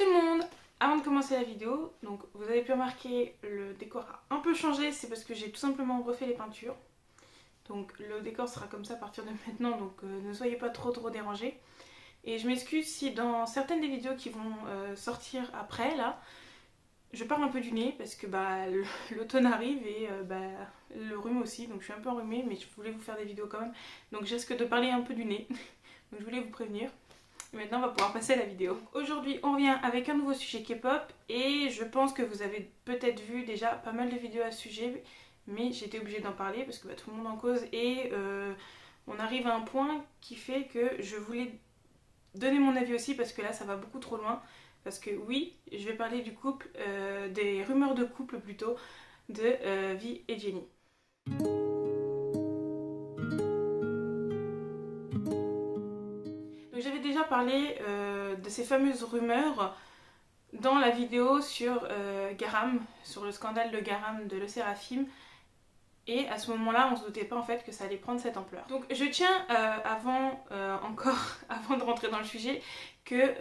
tout le monde! Avant de commencer la vidéo, donc vous avez pu remarquer le décor a un peu changé, c'est parce que j'ai tout simplement refait les peintures. Donc le décor sera comme ça à partir de maintenant, donc ne soyez pas trop dérangés. Et je m'excuse si dans certaines des vidéos qui vont sortir après là, je parle un peu du nez parce que l'automne arrive et le rhume aussi, donc je suis un peu enrhumée, mais je voulais vous faire des vidéos quand même. Donc je risque de parler un peu du nez, donc je voulais vous prévenir. Et maintenant on va pouvoir passer à la vidéo. Aujourd'hui on revient avec un nouveau sujet K-pop et je pense que vous avez peut-être vu déjà pas mal de vidéos à ce sujet, mais j'étais obligée d'en parler parce que tout le monde en cause et on arrive à un point qui fait que je voulais donner mon avis aussi parce que là ça va beaucoup trop loin. Parce que oui, je vais parler du couple, des rumeurs de couple plutôt, de V et Jennie. Donc j'avais déjà parlé de ces fameuses rumeurs dans la vidéo sur Garam, sur le scandale de Garam de Le Seraphim. Et à ce moment-là, on se doutait pas en fait que ça allait prendre cette ampleur. Donc je tiens avant de rentrer dans le sujet, que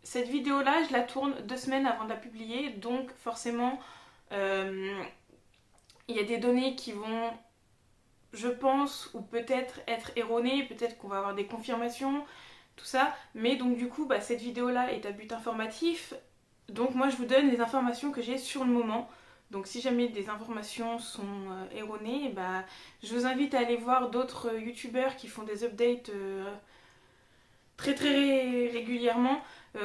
cette vidéo-là, je la tourne 2 semaines avant de la publier, donc forcément, il y a des données qui vont, je pense, ou peut-être être erronées, peut-être qu'on va avoir des confirmations, tout ça. Mais donc du coup, cette vidéo-là est à but informatif, donc moi je vous donne les informations que j'ai sur le moment. Donc si jamais des informations sont erronées, je vous invite à aller voir d'autres youtubeurs qui font des updates très régulièrement,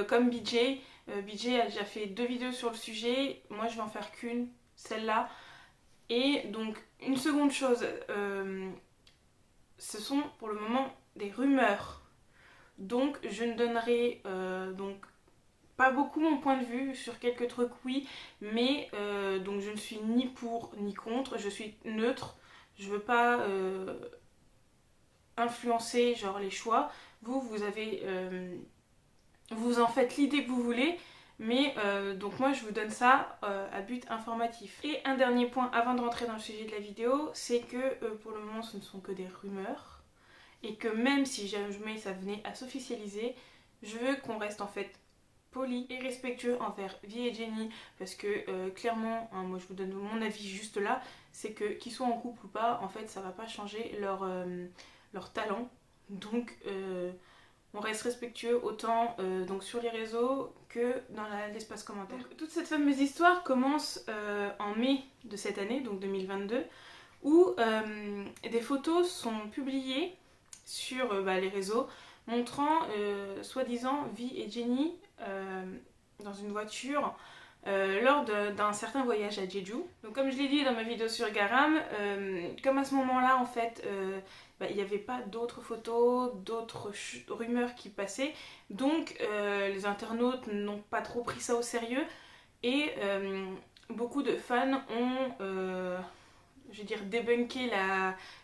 comme BJ. BJ a déjà fait 2 vidéos sur le sujet, moi je vais en faire qu'une, celle-là. Et donc une seconde chose, ce sont pour le moment des rumeurs. Donc je ne donnerai donc pas beaucoup mon point de vue sur quelques trucs, oui, mais donc je ne suis ni pour ni contre, je suis neutre. Je veux pas influencer genre les choix. Vous avez vous en faites l'idée que vous voulez, mais donc moi je vous donne ça à but informatif. Et un dernier point avant de rentrer dans le sujet de la vidéo, c'est que pour le moment ce ne sont que des rumeurs, et que même si jamais ça venait à s'officialiser, je veux qu'on reste en fait poli et respectueux envers Vi et Jennie, parce que clairement, hein, moi je vous donne mon avis juste là, c'est que qu'ils soient en couple ou pas, en fait ça va pas changer leur talent. Donc on reste respectueux autant donc sur les réseaux que dans l'espace commentaire. Donc, toute cette fameuse histoire commence en mai de cette année, donc 2022, où des photos sont publiées sur les réseaux montrant soi-disant Vi et Jennie dans une voiture lors d'un certain voyage à Jeju. Donc comme je l'ai dit dans ma vidéo sur Garam, comme à ce moment-là en fait il n'y avait pas d'autres photos, d'autres rumeurs qui passaient, donc les internautes n'ont pas trop pris ça au sérieux et beaucoup de fans ont je veux dire débunké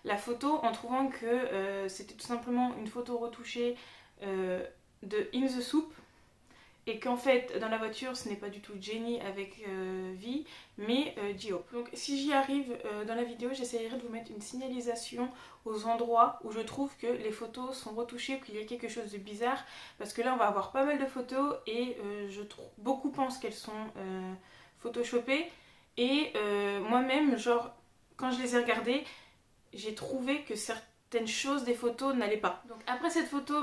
la photo en trouvant que c'était tout simplement une photo retouchée de In The Soup, et qu'en fait dans la voiture ce n'est pas du tout Jennie avec Vi, mais J-Hope. Donc si j'y arrive dans la vidéo, j'essaierai de vous mettre une signalisation aux endroits où je trouve que les photos sont retouchées, qu'il y a quelque chose de bizarre, parce que là on va avoir pas mal de photos et beaucoup pensent qu'elles sont photoshopées, et moi-même genre quand je les ai regardées, j'ai trouvé que certaines choses des photos n'allaient pas. Donc après cette photo,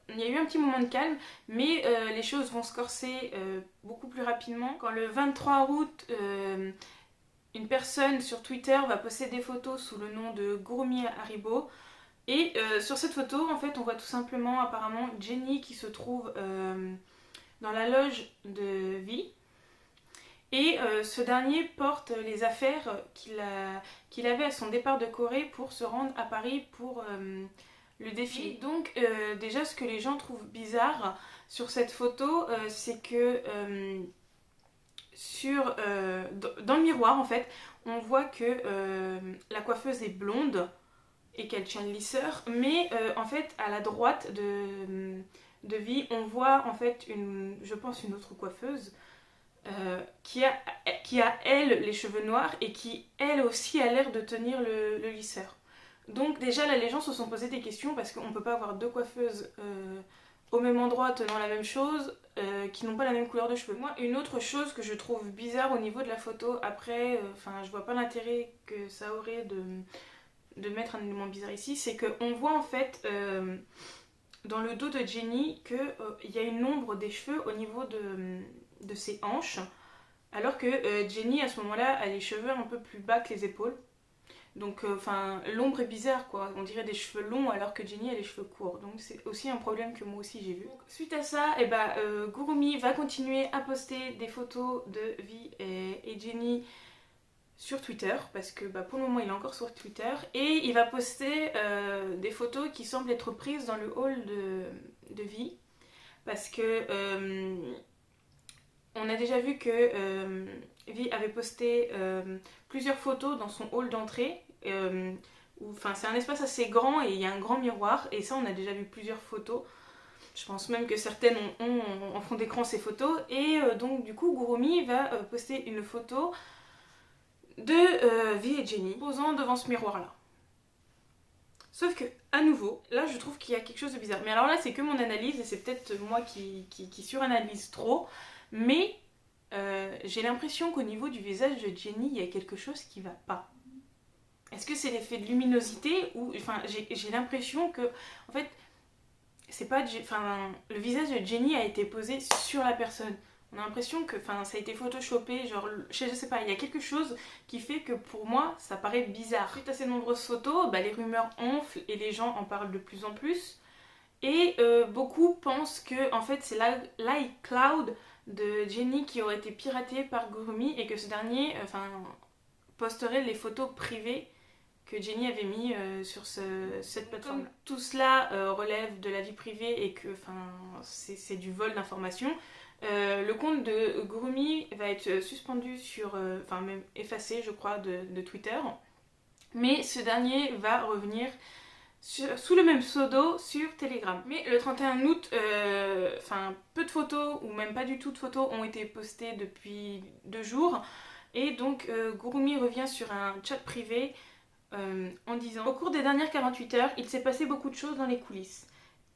il y a eu un petit moment de calme, mais les choses vont se corser beaucoup plus rapidement. Quand le 23 août, une personne sur Twitter va poster des photos sous le nom de Gurumi Haribo, et sur cette photo, en fait, on voit tout simplement apparemment Jennie qui se trouve dans la loge de Vi. Et ce dernier porte les affaires qu'il avait à son départ de Corée pour se rendre à Paris pour le défilé. Et donc déjà ce que les gens trouvent bizarre sur cette photo, c'est que dans le miroir en fait, on voit que la coiffeuse est blonde et qu'elle tient le lisseur, mais en fait à la droite de Vi, on voit en fait je pense une autre coiffeuse qui a elle les cheveux noirs et qui elle aussi a l'air de tenir le lisseur. Donc déjà là les gens se sont posé des questions parce qu'on ne peut pas avoir 2 coiffeuses au même endroit tenant la même chose qui n'ont pas la même couleur de cheveux. Moi, une autre chose que je trouve bizarre au niveau de la photo, après, je vois pas l'intérêt que ça aurait de mettre un élément bizarre ici, c'est qu'on voit en fait dans le dos de Jenny qu'il y a une ombre des cheveux au niveau de ses hanches, alors que Jenny à ce moment-là a les cheveux un peu plus bas que les épaules. Donc l'ombre est bizarre quoi, on dirait des cheveux longs alors que Jenny a les cheveux courts. Donc c'est aussi un problème que moi aussi j'ai vu. Donc, suite à ça, Gurumi va continuer à poster des photos de Vi et Jenny sur Twitter, parce que pour le moment il est encore sur Twitter, et il va poster des photos qui semblent être prises dans le hall de Vi, parce que on a déjà vu que Vi avait posté plusieurs photos dans son hall d'entrée, c'est un espace assez grand et il y a un grand miroir, et ça on a déjà vu plusieurs photos. Je pense même que certaines ont en fond d'écran ces photos, et donc du coup Gurumi va poster une photo de Vi et Jenny posant devant ce miroir là. Sauf que, à nouveau, là je trouve qu'il y a quelque chose de bizarre. Mais alors là c'est que mon analyse et c'est peut-être moi qui suranalyse trop, mais j'ai l'impression qu'au niveau du visage de Jenny il y a quelque chose qui va pas. Est-ce que c'est l'effet de luminosité ou j'ai l'impression que en fait c'est pas le visage de Jenny a été posé sur la personne. On a l'impression que ça a été photoshopé, genre je sais pas, il y a quelque chose qui fait que pour moi ça paraît bizarre. Suite à ces nombreuses photos, les rumeurs enflent et les gens en parlent de plus en plus. Et beaucoup pensent que en fait c'est l'iCloud de Jenny qui aurait été piraté par Gurumi et que ce dernier posterait les photos privées que Jenny avait mis sur cette plateforme. Comme tout cela relève de la vie privée et que c'est du vol d'informations, le compte de Gurumi va être suspendu même effacé je crois de Twitter, mais ce dernier va revenir sous le même pseudo sur Telegram. Mais le 31 août, peu de photos ou même pas du tout de photos ont été postées depuis 2 jours, et donc Gurumi revient sur un chat privé en disant: au cours des dernières 48 heures, il s'est passé beaucoup de choses dans les coulisses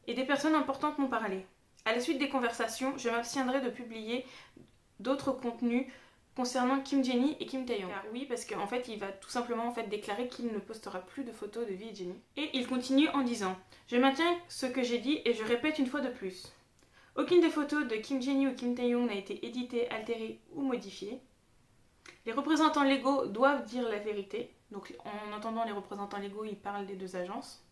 et des personnes importantes m'ont parlé. À la suite des conversations, je m'abstiendrai de publier d'autres contenus concernant Kim Jenny et Kim Taeyong. Car oui, parce qu'en fait, il va tout simplement déclarer qu'il ne postera plus de photos de Vi et Jenny. Et il continue en disant: je maintiens ce que j'ai dit et je répète une fois de plus. Aucune des photos de Kim Jenny ou Kim Taeyong n'a été éditée, altérée ou modifiée. Les représentants légaux doivent dire la vérité. Donc en entendant les représentants légaux, ils parlent des 2 agences.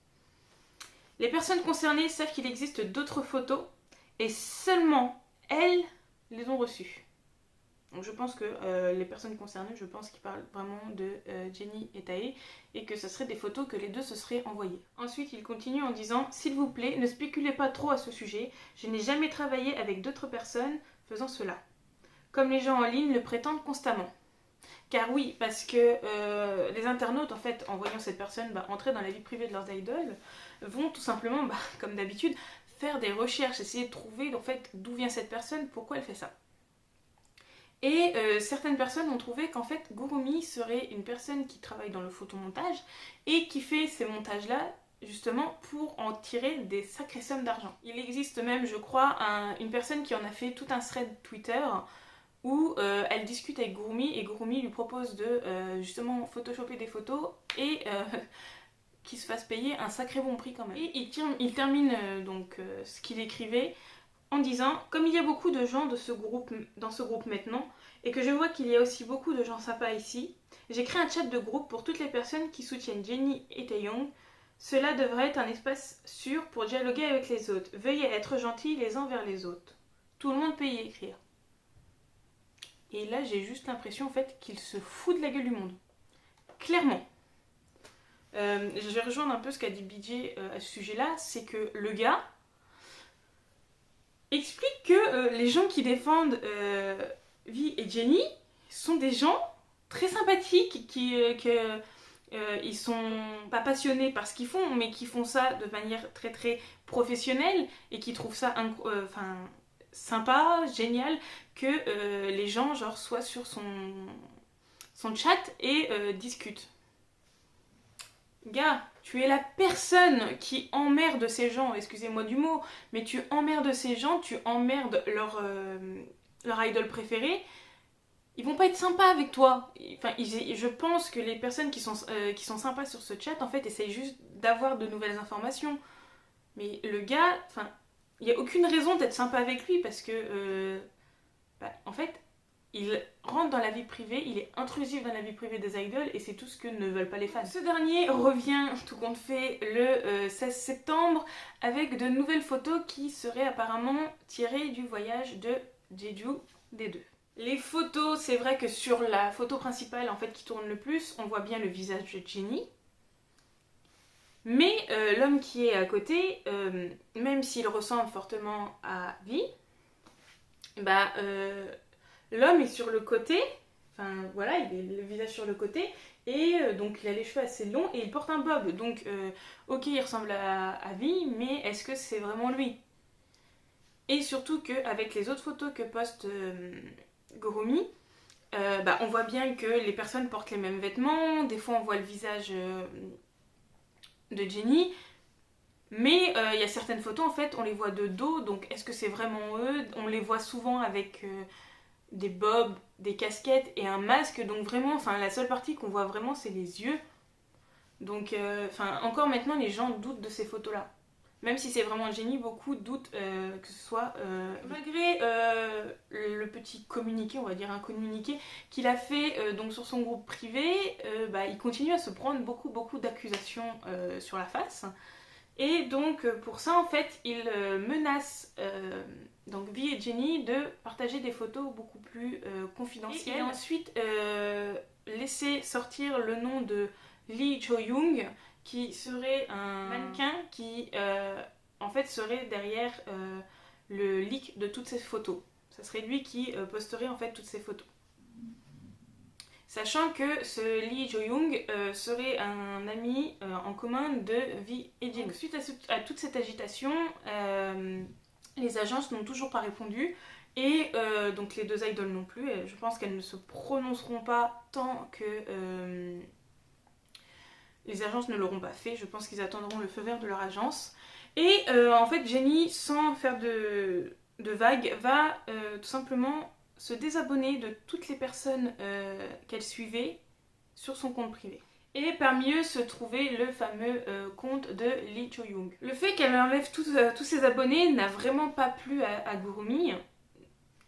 Les personnes concernées savent qu'il existe d'autres photos et seulement elles les ont reçues. Donc je pense que les personnes concernées, je pense qu'ils parlent vraiment de Jenny et Tae et que ce seraient des photos que les 2 se seraient envoyées. Ensuite, il continue en disant: s'il vous plaît, ne spéculez pas trop à ce sujet, je n'ai jamais travaillé avec d'autres personnes faisant cela, comme les gens en ligne le prétendent constamment. Car oui, parce que les internautes, en fait, en voyant cette personne entrer dans la vie privée de leurs idoles, vont tout simplement, comme d'habitude, faire des recherches, essayer de trouver en fait d'où vient cette personne, pourquoi elle fait ça. Et certaines personnes ont trouvé qu'en fait Gurumi serait une personne qui travaille dans le photomontage et qui fait ces montages-là justement pour en tirer des sacrées sommes d'argent. Il existe même, je crois, une personne qui en a fait tout un thread Twitter où elle discute avec Gurumi et Gurumi lui propose de justement photoshopper des photos et qu'il se fasse payer un sacré bon prix quand même. Et il termine ce qu'il écrivait en disant: comme il y a beaucoup de gens dans ce groupe maintenant et que je vois qu'il y a aussi beaucoup de gens sympas ici, j'ai créé un chat de groupe pour toutes les personnes qui soutiennent Jenny et Taeyong. Cela devrait être un espace sûr pour dialoguer avec les autres. Veuillez être gentils les uns vers les autres. Tout le monde peut y écrire. Et là, j'ai juste l'impression en fait qu'il se fout de la gueule du monde. Clairement. Je vais rejoindre un peu ce qu'a dit BJ à ce sujet-là, c'est que le gars explique que les gens qui défendent Vi et Jenny sont des gens très sympathiques, ils sont pas passionnés par ce qu'ils font, mais qui font ça de manière très très professionnelle et qui trouvent ça sympa, génial que les gens soient sur son chat et discutent. Gars, tu es la personne qui emmerde ces gens, excusez-moi du mot, mais tu emmerdes ces gens, tu emmerdes leur idole préférée. Ils vont pas être sympas avec toi. Enfin, je pense que les personnes qui sont sympas sur ce chat, en fait, essayent juste d'avoir de nouvelles informations. Mais le gars, enfin, il n'y a aucune raison d'être sympa avec lui parce que, en fait, il rentre dans la vie privée, il est intrusif dans la vie privée des idoles et c'est tout ce que ne veulent pas les fans. Ce dernier revient, tout compte fait, le 16 septembre avec de nouvelles photos qui seraient apparemment tirées du voyage de Jeju D2. Les photos, c'est vrai que sur la photo principale en fait qui tourne le plus, on voit bien le visage de Jennie. Mais l'homme qui est à côté, même s'il ressemble fortement à Vi, bah l'homme est sur le côté, enfin voilà, il est le visage sur le côté, et donc il a les cheveux assez longs et il porte un bob. Donc ok, il ressemble à Vi, mais est-ce que c'est vraiment lui? Et surtout qu'avec les autres photos que poste Gurumi, on voit bien que les personnes portent les mêmes vêtements, des fois on voit le visage de Jennie, mais il y a certaines photos en fait on les voit de dos, donc est-ce que c'est vraiment eux? On les voit souvent avec des bobs, des casquettes et un masque, donc vraiment, enfin la seule partie qu'on voit vraiment c'est les yeux. Donc encore maintenant les gens doutent de ces photos là. Même si c'est vraiment Jennie, beaucoup doutent que ce soit... Malgré le petit communiqué, on va dire un communiqué, qu'il a fait donc sur son groupe privé, il continue à se prendre beaucoup d'accusations sur la face. Et donc pour ça en fait, il menace donc Vi et Jennie de partager des photos beaucoup plus confidentielles. Et il a ensuite laissé sortir le nom de Lee Jo-young, qui serait un mannequin qui en fait serait derrière le leak de toutes ces photos. Ça serait lui qui posterait en fait toutes ces photos. Sachant que ce Lee Jo-young serait un ami en commun de Vi et Jin. Suite à toute cette agitation, les agences n'ont toujours pas répondu et donc les deux idoles non plus. Et je pense qu'elles ne se prononceront pas tant que les agences ne l'auront pas fait. Je pense qu'ils attendront le feu vert de leur agence. Et en fait, Jennie, sans faire de vagues, va tout simplement se désabonner de toutes les personnes qu'elle suivait sur son compte privé. Et parmi eux se trouvait le fameux compte de Lee Jo-young. Le fait qu'elle enlève tous ses abonnés n'a vraiment pas plu à Gurumi.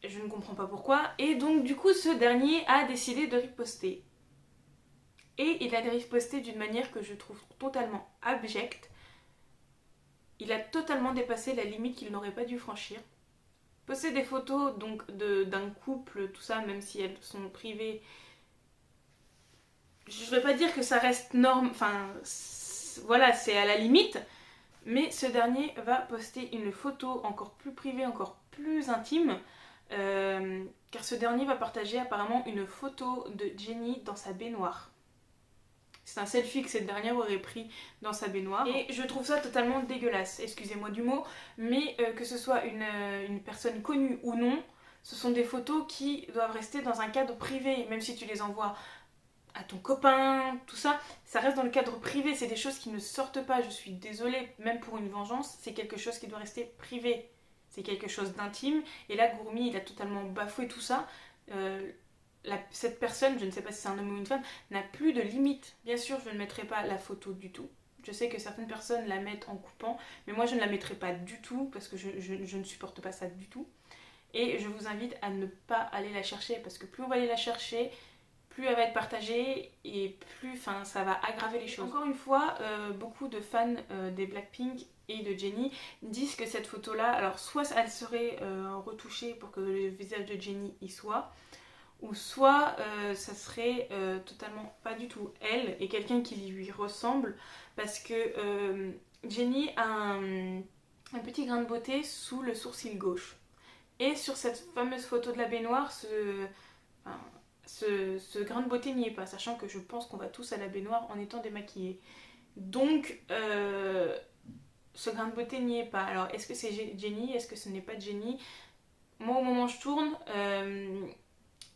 Je ne comprends pas pourquoi. Et donc du coup, ce dernier a décidé de riposter. Et il a riposté d'une manière que je trouve totalement abjecte. Il a totalement dépassé la limite qu'il n'aurait pas dû franchir. Poster des photos donc d'un couple, tout ça, même si elles sont privées, je ne vais pas dire que ça reste norme, enfin voilà, c'est à la limite, mais ce dernier va poster une photo encore plus privée, encore plus intime, car ce dernier va partager apparemment une photo de Jennie dans sa baignoire. C'est un selfie que cette dernière aurait pris dans sa baignoire. Et je trouve ça totalement dégueulasse, excusez-moi du mot, mais que ce soit une personne connue ou non, ce sont des photos qui doivent rester dans un cadre privé, même si tu les envoies à ton copain, tout ça, ça reste dans le cadre privé, c'est des choses qui ne sortent pas, je suis désolée, même pour une vengeance, c'est quelque chose qui doit rester privé. C'est quelque chose d'intime, et là Gurumi il a totalement bafoué tout ça. Cette personne, je ne sais pas si c'est un homme ou une femme, n'a plus de limite. Bien sûr, je ne mettrai pas la photo du tout. Je sais que certaines personnes la mettent en coupant, mais moi je ne la mettrai pas du tout parce que je ne supporte pas ça du tout. Et je vous invite à ne pas aller la chercher parce que plus on va aller la chercher, plus elle va être partagée et plus ça va aggraver les choses. Encore une fois, beaucoup de fans des Blackpink et de Jennie disent que cette photo-là, alors soit elle serait retouchée pour que le visage de Jennie y soit, ou soit ça serait totalement pas du tout elle et quelqu'un qui lui ressemble parce que Jennie a un petit grain de beauté sous le sourcil gauche. Et sur cette fameuse photo de la baignoire, ce grain de beauté n'y est pas, sachant que je pense qu'on va tous à la baignoire en étant démaquillés. Donc ce grain de beauté n'y est pas. Alors est-ce que c'est Jennie? Est-ce que ce n'est pas Jennie? Moi au moment où je tourne,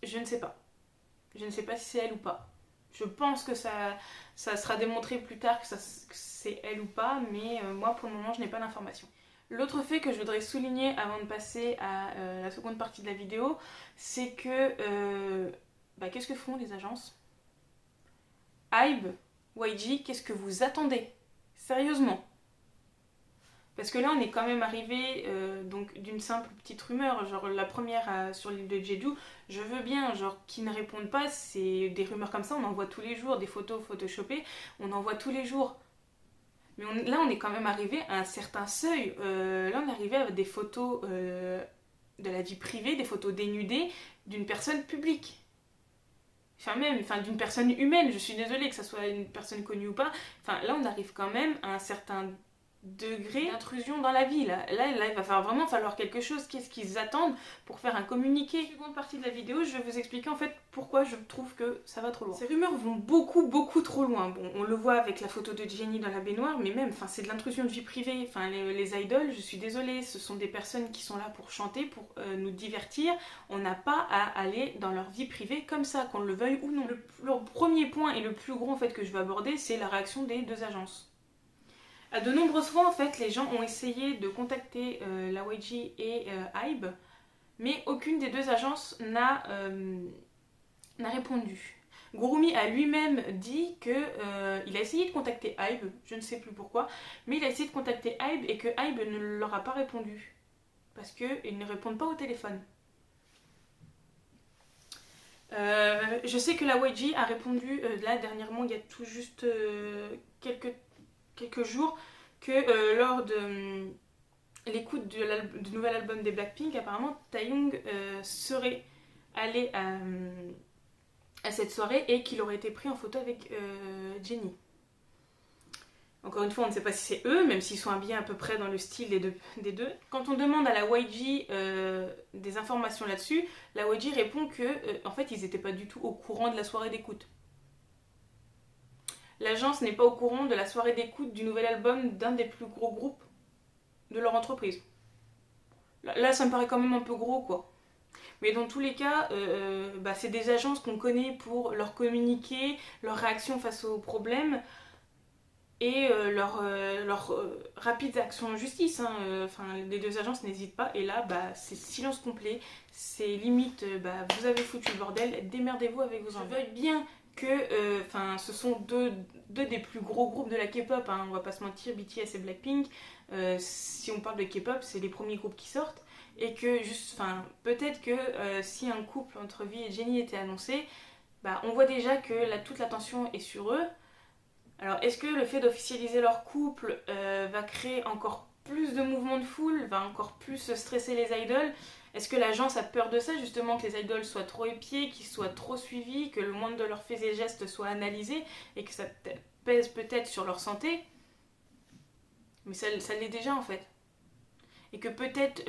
je ne sais pas. Je ne sais pas si c'est elle ou pas. Je pense que ça sera démontré plus tard que c'est elle ou pas, mais moi pour le moment je n'ai pas d'informations. L'autre fait que je voudrais souligner avant de passer à la seconde partie de la vidéo, c'est que qu'est-ce que font les agences? Hybe, YG, qu'est-ce que vous attendez? Sérieusement? Parce que là on est quand même arrivé donc d'une simple petite rumeur, genre la première sur l'île de Jeju, je veux bien, genre qu'ils ne répondent pas, c'est des rumeurs comme ça, on en voit tous les jours, des photos photoshopées, on en voit tous les jours. Mais là on est quand même arrivé à un certain seuil, là on est arrivé à des photos de la vie privée, des photos dénudées d'une personne publique. Enfin d'une personne humaine, je suis désolée que ça soit une personne connue ou pas, enfin là on arrive quand même à un certain degré d'intrusion dans la vie. Là, il va vraiment falloir quelque chose. Qu'est-ce qu'ils attendent pour faire un communiqué? Seconde partie de la vidéo, je vais vous expliquer en fait pourquoi je trouve que ça va trop loin. Ces rumeurs vont beaucoup trop loin. Bon, on le voit avec la photo de Jennie dans la baignoire, mais même, c'est de l'intrusion de vie privée. Enfin, les idoles, je suis désolée, ce sont des personnes qui sont là pour chanter, pour nous divertir. On n'a pas à aller dans leur vie privée comme ça, qu'on le veuille ou non. Le premier point et le plus gros en fait que je veux aborder, c'est la réaction des deux agences. À de nombreuses fois, en fait, les gens ont essayé de contacter la YG et Hybe, mais aucune des deux agences n'a répondu. Gurumi a lui-même dit qu'il a essayé de contacter Hybe, je ne sais plus pourquoi, mais il a essayé de contacter Hybe et que Hybe ne leur a pas répondu, parce qu'ils ne répondent pas au téléphone. Je sais que la YG a répondu là dernièrement, il y a tout juste quelques jours, que lors de l'écoute du nouvel album des Blackpink, apparemment Taeyong serait allé à cette soirée et qu'il aurait été pris en photo avec Jennie. Encore une fois, on ne sait pas si c'est eux, même s'ils sont habillés à peu près dans le style des deux. Quand on demande à la YG des informations là-dessus, la YG répond que en fait, ils n'étaient pas du tout au courant de la soirée d'écoute. L'agence n'est pas au courant de la soirée d'écoute du nouvel album d'un des plus gros groupes de leur entreprise. Là, ça me paraît quand même un peu gros, quoi. Mais dans tous les cas, c'est des agences qu'on connaît pour leur communiquer, leur réaction face aux problèmes et leur rapide action en justice. Les deux agences n'hésitent pas. Et là, c'est silence complet. C'est limite, vous avez foutu le bordel, démerdez-vous avec vos enfants. Je veuille bien que ce sont deux des plus gros groupes de la K-pop, hein, on va pas se mentir, BTS et Blackpink. Si on parle de K-pop, c'est les premiers groupes qui sortent. Et que peut-être que si un couple entre V et Jennie était annoncé, on voit déjà que toute l'attention est sur eux. Alors est-ce que le fait d'officialiser leur couple va créer encore plus de mouvements de foule, va encore plus stresser les idoles? Est-ce que l'agence a peur de ça, justement, que les idoles soient trop épiées, qu'ils soient trop suivis, que le moindre de leurs faits et gestes soit analysé et que ça pèse peut-être sur leur santé? Mais ça l'est déjà en fait. Et que peut-être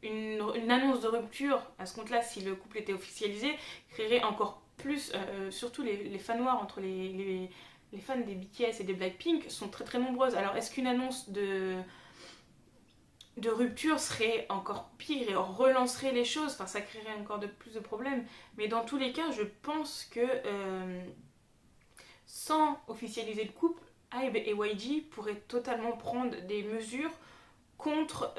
une annonce de rupture à ce compte-là, si le couple était officialisé, créerait encore plus, surtout les fans noirs entre les fans des BTS et des Blackpink sont très très nombreuses. Alors est-ce qu'une annonce de rupture serait encore pire et relancerait les choses, ça créerait encore plus de problèmes, mais dans tous les cas je pense que sans officialiser le couple, Hybe et YG pourraient totalement prendre des mesures contre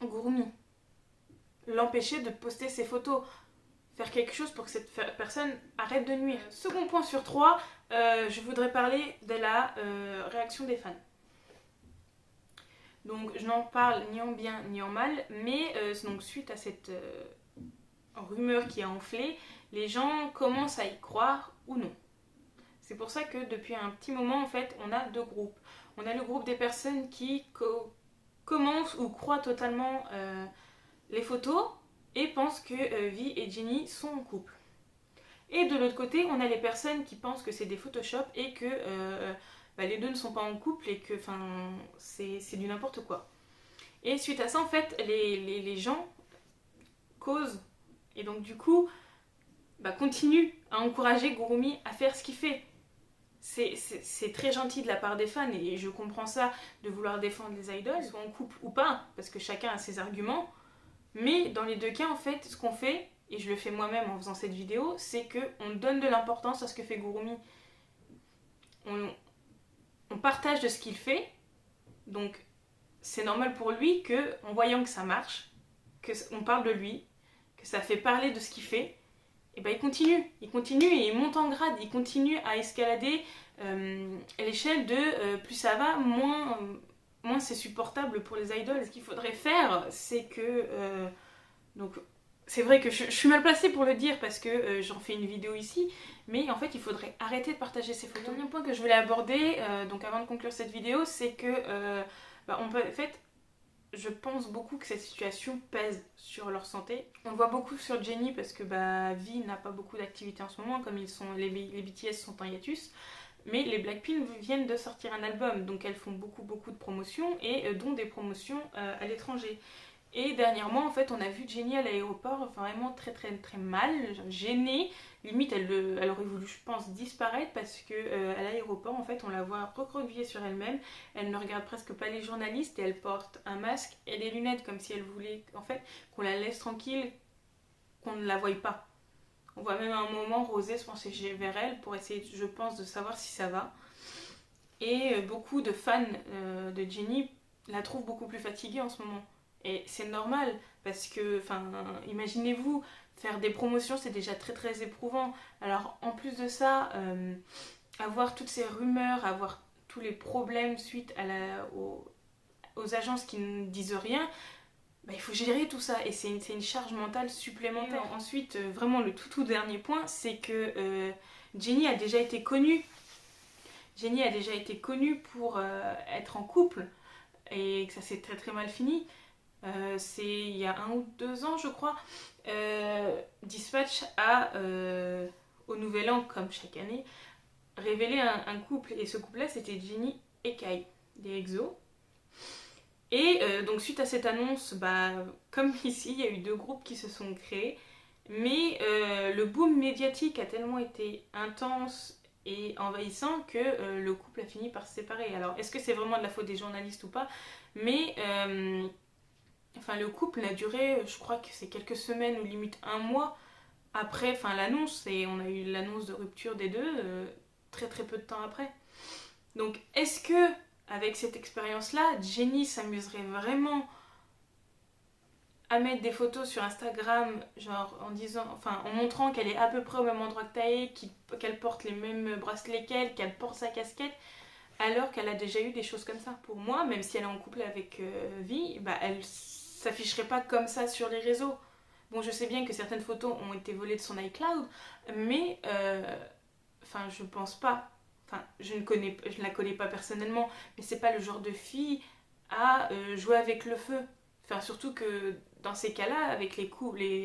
Gurumi, l'empêcher de poster ses photos, faire quelque chose pour que cette personne arrête de nuire. Second point sur 3, je voudrais parler de la réaction des fans. Donc je n'en parle ni en bien ni en mal, mais donc suite à cette rumeur qui a enflé, les gens commencent à y croire ou non. C'est pour ça que depuis un petit moment en fait on a deux groupes. On a le groupe des personnes qui commencent ou croient totalement les photos et pensent que V et Jennie sont en couple. Et de l'autre côté on a les personnes qui pensent que c'est des Photoshop et que les deux ne sont pas en couple et que c'est du n'importe quoi. Et suite à ça, en fait, les gens causent et donc du coup continuent à encourager Gurumi à faire ce qu'il fait. C'est très gentil de la part des fans et je comprends ça de vouloir défendre les idoles, soit en couple ou pas, parce que chacun a ses arguments. Mais dans les deux cas, en fait, ce qu'on fait, et je le fais moi-même en faisant cette vidéo, c'est qu'on donne de l'importance à ce que fait Gurumi. On partage de ce qu'il fait, donc c'est normal pour lui que, en voyant que ça marche, qu'on parle de lui, que ça fait parler de ce qu'il fait, et ben il continue et il monte en grade, il continue à escalader l'échelle de plus ça va, moins c'est supportable pour les idoles. Ce qu'il faudrait faire, c'est que... donc c'est vrai que je suis mal placée pour le dire parce que j'en fais une vidéo ici, mais en fait il faudrait arrêter de partager ces photos. Le dernier point que je voulais aborder, donc avant de conclure cette vidéo, c'est que on peut, en fait, je pense beaucoup que cette situation pèse sur leur santé. On le voit beaucoup sur Jennie parce que V n'a pas beaucoup d'activités en ce moment, comme les BTS sont en hiatus. Mais les Blackpink viennent de sortir un album, donc elles font beaucoup de promotions, et dont des promotions à l'étranger. Et dernièrement, en fait, on a vu Jennie à l'aéroport vraiment très mal, gênée. Limite, elle aurait voulu, je pense, disparaître parce que à l'aéroport, en fait, on la voit recroquevillée sur elle-même. Elle ne regarde presque pas les journalistes et elle porte un masque et des lunettes comme si elle voulait, en fait, qu'on la laisse tranquille, qu'on ne la voie pas. On voit même à un moment Rosé se pencher vers elle pour essayer, je pense, de savoir si ça va. Et beaucoup de fans de Jennie la trouvent beaucoup plus fatiguée en ce moment. Et c'est normal, parce que, imaginez-vous, faire des promotions, c'est déjà très éprouvant. Alors, en plus de ça, avoir toutes ces rumeurs, avoir tous les problèmes suite aux agences qui ne disent rien, il faut gérer tout ça. Et c'est une charge mentale supplémentaire. Et ensuite, vraiment, le tout dernier point, c'est que Jennie a déjà été connue. Jennie a déjà été connue pour être en couple, et que ça s'est très mal fini. C'est il y a 1 ou 2 ans je crois, Dispatch a au nouvel an, comme chaque année, révélé un couple, et ce couple là c'était Jennie et Kai, des EXO. Et donc suite à cette annonce, comme ici il y a eu 2 groupes qui se sont créés, mais le boom médiatique a tellement été intense et envahissant que le couple a fini par se séparer. Alors est-ce que c'est vraiment de la faute des journalistes ou pas, mais le couple a duré, je crois que c'est quelques semaines ou limite 1 mois après l'annonce, et on a eu l'annonce de rupture des deux très peu de temps après. Donc est-ce que avec cette expérience-là, Jennie s'amuserait vraiment à mettre des photos sur Instagram, genre en montrant qu'elle est à peu près au même endroit que Tae, qu'elle porte les mêmes bracelets qu'elle porte sa casquette, alors qu'elle a déjà eu des choses comme ça? Pour moi, même si elle est en couple avec V, elle s'afficherait pas comme ça sur les réseaux. Bon, je sais bien que certaines photos ont été volées de son iCloud, mais je pense pas. Je ne la connais pas personnellement, mais c'est pas le genre de fille à jouer avec le feu. Surtout que dans ces cas-là, avec les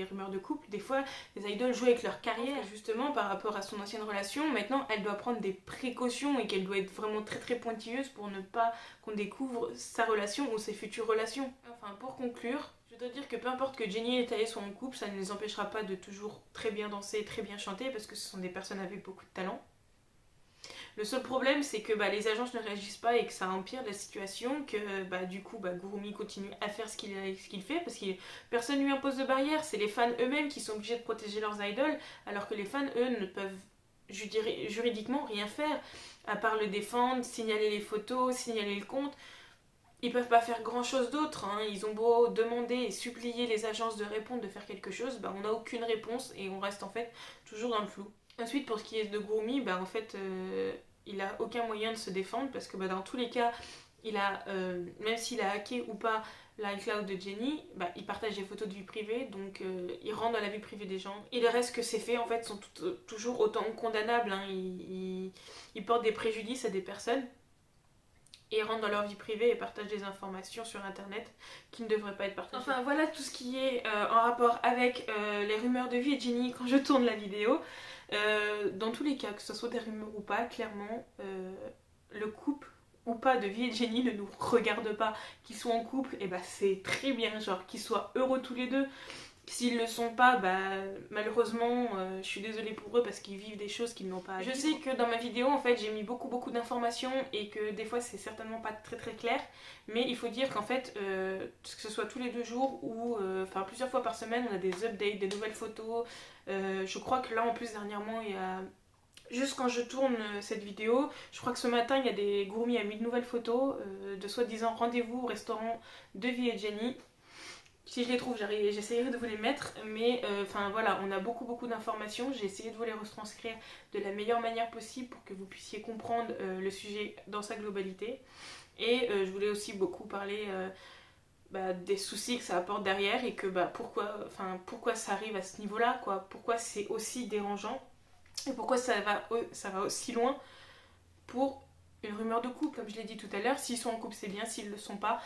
rumeurs de couple, des fois, les idoles jouent avec leur carrière. Justement, par rapport à son ancienne relation, maintenant, elle doit prendre des précautions et qu'elle doit être vraiment très pointilleuse pour ne pas qu'on découvre sa relation ou ses futures relations. Pour conclure, je dois dire que peu importe que Jennie et Tae soient en couple, ça ne les empêchera pas de toujours très bien danser, très bien chanter, parce que ce sont des personnes avec beaucoup de talent. Le seul problème, c'est que les agences ne réagissent pas et que ça empire la situation, que du coup Gurumi continue à faire ce qu'il fait, parce que personne ne lui impose de barrière. C'est les fans eux-mêmes qui sont obligés de protéger leurs idoles, alors que les fans, eux, ne peuvent juridiquement rien faire, à part le défendre, signaler les photos, signaler le compte. Ils peuvent pas faire grand chose d'autre, Ils ont beau demander et supplier les agences de répondre, de faire quelque chose, on n'a aucune réponse et on reste en fait toujours dans le flou. Ensuite, pour ce qui est de Gurumi, il a aucun moyen de se défendre, parce que dans tous les cas, même s'il a hacké ou pas l'iCloud de Jennie, il partage des photos de vie privée, donc il rentre dans la vie privée des gens. Et le reste que c'est fait, en fait, sont toujours autant condamnables, Il porte des préjudices à des personnes, et rentrent dans leur vie privée et partagent des informations sur internet qui ne devraient pas être partagées. Voilà tout ce qui est en rapport avec les rumeurs de vie et Jennie quand je tourne la vidéo. Dans tous les cas, que ce soit des rumeurs ou pas, clairement, le couple ou pas de vie et Jennie ne nous regarde pas. Qu'ils soient en couple, c'est très bien, qu'ils soient heureux tous les deux. S'ils le sont pas, bah malheureusement, je suis désolée pour eux parce qu'ils vivent des choses qu'ils n'ont pas à vivre. Je sais que dans ma vidéo, en fait, j'ai mis beaucoup d'informations et que des fois, c'est certainement pas très clair. Mais il faut dire qu'en fait, que ce soit tous les 2 jours ou enfin plusieurs fois par semaine, on a des updates, des nouvelles photos. Je crois que là, en plus, dernièrement, il y a... Juste quand je tourne cette vidéo, je crois que ce matin, il y a des Gourmis a mis de nouvelles photos de soi-disant rendez-vous au restaurant de Vie et Jenny. Si je les trouve, j'essaierai de vous les mettre, mais enfin voilà, on a beaucoup d'informations. J'ai essayé de vous les retranscrire de la meilleure manière possible pour que vous puissiez comprendre le sujet dans sa globalité. Et je voulais aussi beaucoup parler des soucis que ça apporte derrière et que pourquoi ça arrive à ce niveau-là, quoi. Pourquoi c'est aussi dérangeant et pourquoi ça va aussi loin pour une rumeur de couple, comme je l'ai dit tout à l'heure. S'ils sont en couple, c'est bien, s'ils le sont pas,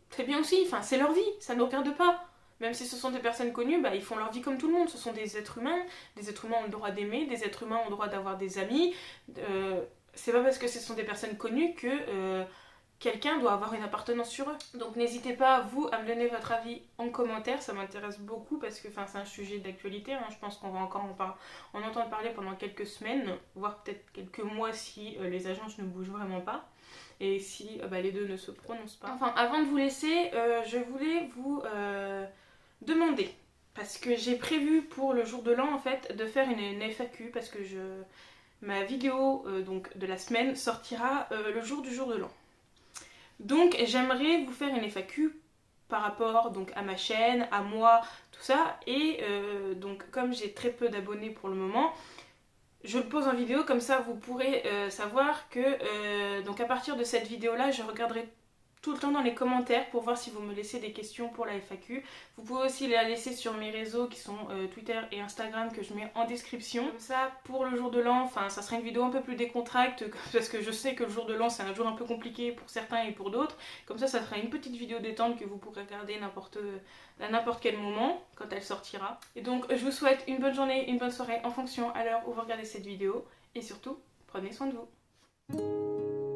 très bien aussi, enfin c'est leur vie, ça ne nous regarde pas. Même si ce sont des personnes connues, ils font leur vie comme tout le monde, ce sont des êtres humains ont le droit d'aimer, des êtres humains ont le droit d'avoir des amis. C'est pas parce que ce sont des personnes connues que quelqu'un doit avoir une appartenance sur eux. Donc n'hésitez pas, vous, à me donner votre avis en commentaire, ça m'intéresse beaucoup parce que c'est un sujet d'actualité, hein. Je pense qu'on va encore en entendre parler pendant quelques semaines, voire peut-être quelques mois si les agences ne bougent vraiment pas. Et si les deux ne se prononcent pas. Enfin, avant de vous laisser, je voulais vous demander, parce que j'ai prévu pour le jour de l'an en fait de faire une FAQ, parce que ma vidéo donc, de la semaine sortira le jour du jour de l'an. Donc j'aimerais vous faire une FAQ par rapport donc, à ma chaîne, à moi, tout ça. Et donc comme j'ai très peu d'abonnés pour le moment, je le pose en vidéo, comme ça vous pourrez savoir que donc à partir de cette vidéo là, je regarderai tout le temps dans les commentaires pour voir si vous me laissez des questions pour la FAQ. Vous pouvez aussi les laisser sur mes réseaux qui sont Twitter et Instagram que je mets en description. Comme ça, pour le jour de l'an, ça sera une vidéo un peu plus décontracte parce que je sais que le jour de l'an c'est un jour un peu compliqué pour certains et pour d'autres. Comme ça sera une petite vidéo détente que vous pourrez regarder à n'importe quel moment quand elle sortira. Et donc je vous souhaite une bonne journée, une bonne soirée en fonction à l'heure où vous regardez cette vidéo. Et surtout, prenez soin de vous.